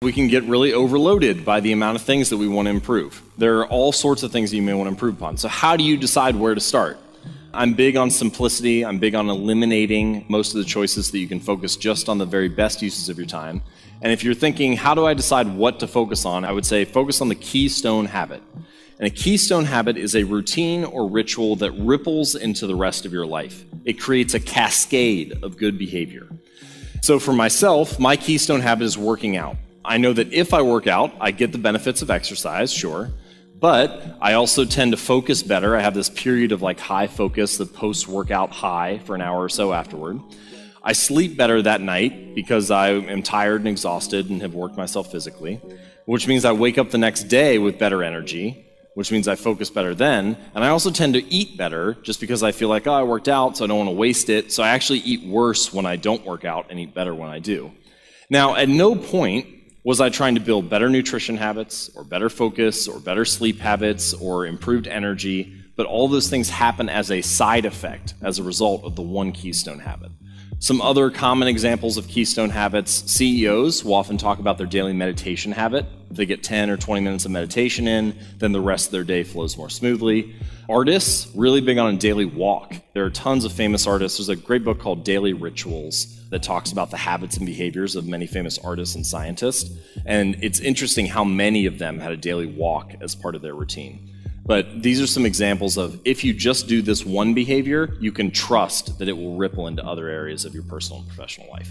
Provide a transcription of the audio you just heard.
We can get really overloaded by the amount of things that we want to improve. There are all sorts of things that you may want to improve upon. So how do you decide where to start? I'm big on simplicity. I'm big on eliminating most of the choices so that you can focus just on the very best uses of your time. And if you're thinking, how do I decide what to focus on? I would say focus on the keystone habit. And a keystone habit is a routine or ritual that ripples into the rest of your life. It creates a cascade of good behavior. So for myself, my keystone habit is working out. I know that if I work out, I get the benefits of exercise, sure, but I also tend to focus better. I have this period of high focus, the post-workout high for an hour or so afterward. I sleep better that night because I am tired and exhausted and have worked myself physically, which means I wake up the next day with better energy, which means I focus better then. And I also tend to eat better just because I feel like, I worked out, so I don't want to waste it. So I actually eat worse when I don't work out and eat better when I do. Now, at no point was I trying to build better nutrition habits or better focus or better sleep habits or improved energy, but all those things happen as a side effect as a result of the one keystone habit. Some other common examples of keystone habits: CEOs will often talk about their daily meditation habit. If they get 10 or 20 minutes of meditation in, then the rest of their day flows more smoothly. Artists, really big on a daily walk. There are tons of famous artists. There's a great book called Daily Rituals that talks about the habits and behaviors of many famous artists and scientists. And it's interesting how many of them had a daily walk as part of their routine. But these are some examples of, if you just do this one behavior, you can trust that it will ripple into other areas of your personal and professional life.